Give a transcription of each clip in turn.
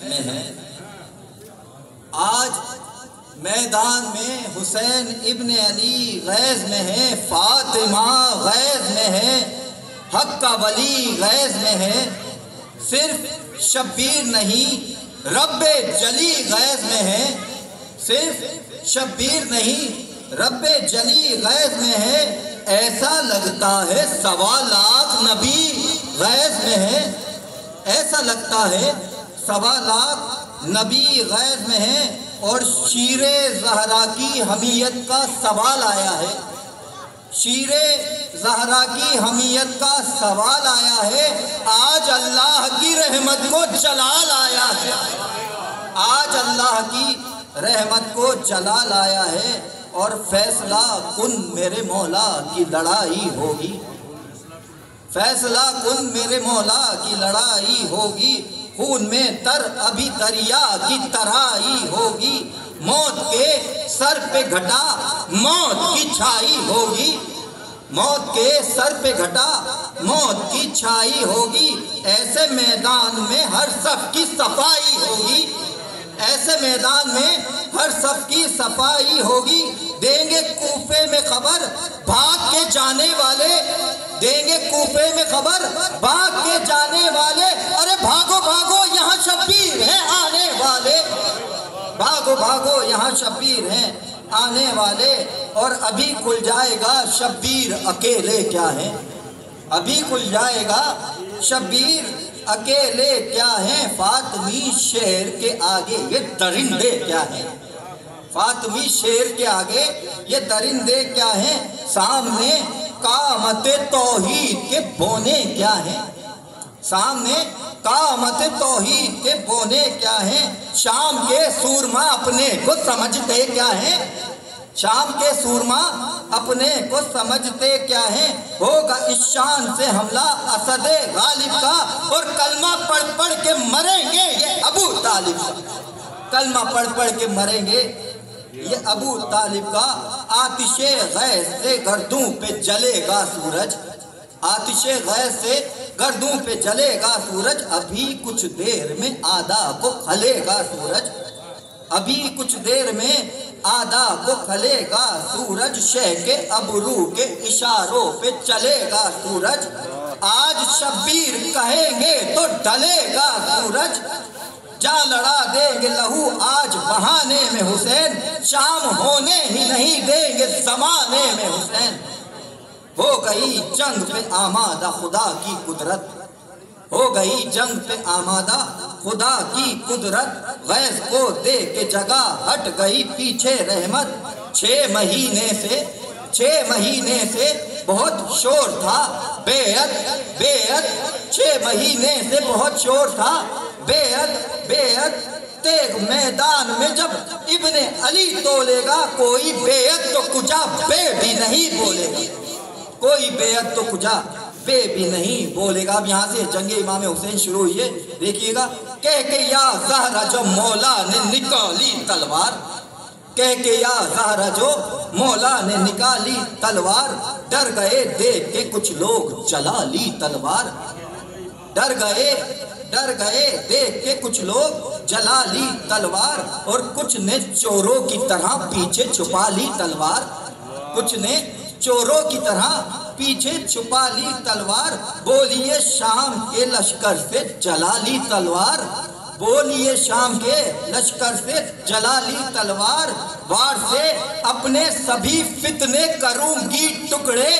میں ہے۔ آج میدان میں حسین ابن علی غیظ میں ہے، فاطمہ غیظ میں ہے، حق کا ولی غیظ میں ہے۔ صرف شبیر نہیں رب جلی غیظ میں ہے، صرف شبیر نہیں رب جلی غیظ میں ہے۔ ایسا لگتا ہے 1.25 لاکھ نبی غیظ میں ہے، ایسا لگتا ہے 1.25 لاکھ نبی غیظ میں ہے۔ اور شیر زہرا کی حمیت کا سوال آیا ہے، شیر زہرا کی حمیت کا سوال آیا ہے۔ آج اللہ کی رحمت کو جلال آیا ہے، آج اللہ کی رحمت کو جلال آیا ہے۔ اور فیصلہ کن میرے مولا کی لڑائی ہوگی، فیصلہ کن میرے مولا کی لڑائی ہوگی۔ خون میں تر ابھی دریا کی ترائی ہوگی، موت کے سر پہ گھٹا موت کی چھائی ہوگی، موت کے سر پہ گھٹا موت کی چھائی ہوگی۔ ایسے میدان میں ہر صف کی صفائی ہوگی، ایسے میدان میں ہر صف کی صفائی ہوگی۔ دیں گے کوفے میں خبر بھاگ کے جانے والے، دیں گے کوفے میں خبر بھاگ کے جانے والے، ارے بھاگو بھاگو یہاں شبیر ہیں آنے والے، بھاگو بھاگو یہاں شبیر ہیں آنے والے۔ اور ابھی کھل جائے گا شبیر اکیلے کیا ہیں، ابھی کھل جائے گا شبیر اکیلے کیا ہیں۔ فاطمی شیر کے آگے یہ درندے کیا ہیں، فاطمی شیر کے آگے یہ درندے کیا ہیں۔ سامنے قامت توحید کے بونے کیا ہیں، سامنے قامت توحید کے بونے کیا ہیں۔ شام کے سورما اپنے کو سمجھتے کیا ہیں، شام کے سورما اپنے کو سمجھتے کیا ہیں۔ ہوگا اس شان سے حملہ اسد غالب کا، اور کلمہ پڑھ پڑھ کے مریں گے یہ ابو طالب کا، کلمہ پڑھ پڑھ کے مریں گے یہ ابو طالب کا۔ آتش غیظ سے گردوں پہ جلے گا سورج، آتش غیظ سے گردوں پہ جلے گا سورج۔ ابھی کچھ دیر میں آدھا کو کھلے گا سورج، ابھی کچھ دیر میں آدھا کو کھلے گا سورج۔ شہ کے ابرو کے اشاروں پہ چلے گا سورج، آج شبیر کہیں گے تو ڈلے گا سورج۔ جاں لڑا دیں گے لہو آج بہانے میں حسین، شام ہونے ہی نہیں دیں گے زمانے میں حسین۔ ہو گئی جنگ پہ آمادہ خدا کی قدرت، ہو گئی جنگ پہ آمادہ خدا کی قدرت۔ غیظ کو دے کے جگہ ہٹ گئی پیچھے رحمت۔ 6 مہینے سے بہت شور تھا بیعت بیعت، 6 مہینے سے بہت شور تھا بیعت بیعت۔ تیغ میدان میں جب ابن علی تولے گا، کوئی بیعت تو کجا بے بھی نہیں بولے گا، کوئی بیعت تو کجا بے بھی نہیں بولے گا۔ اب یہاں سے جنگ امام حسین شروع ہوئی ہے، دیکھیے گا۔ کہہ کہ یا زہرا جو مولا نے نکالی تلوار، کہہ کہ یا زہرا جو مولا نے نکالی تلوار، ڈر گئے دیکھ کے کچھ لوگ جلا لی تلوار، ڈر گئے دیکھ کے کچھ لوگ جلا لی تلوار۔ اور کچھ نے چوروں کی طرح پیچھے چھپا لی تلوار، کچھ نے چوروں کی طرح پیچھے چھپا لی تلوار۔ بولیے شام کے لشکر سے جلا لی تلوار، بولیے شام کے لشکر سے جلا لی تلوار۔ وار سے اپنے سبھی فتنے کروں گی ٹکڑے،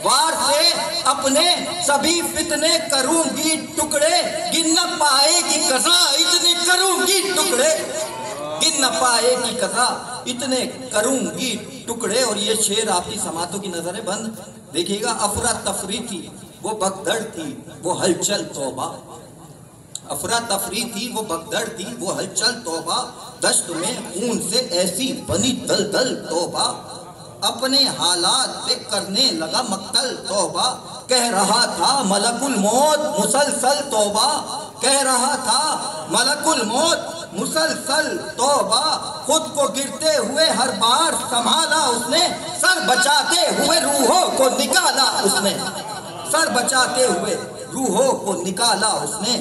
وار سے اپنے سبھی فتنے کروں گی ٹکڑے۔ گن نہ پائے گی قضا اتنے کروں گی ٹکڑے، گن نہ پائے گی قضا اتنے کروں گی ٹکڑے۔ اور یہ شعر آپ کی سماعتوں کی نظریں بند دیکھیے گا۔ افراتفری تھی وہ بگدڑ تھی وہ ہلچل توبہ، افراتفری تھی وہ بگدڑ تھی وہ ہلچل توبہ۔ دشت میں خون سے ایسی بنی دلدل توبہ، اپنے حالات پہ کرنے لگا مقتل توبہ۔ کہہ رہا تھا ملک الموت مسلسل توبہ، کہہ رہا تھا ملک الموت مسلسل توبہ۔ خود کو گرتے ہوئے ہر بار سنبھالا اس نے، سر بچاتے ہوئے روحوں کو نکالا اس نے، سر بچاتے ہوئے روحوں کو نکالا اس نے۔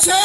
6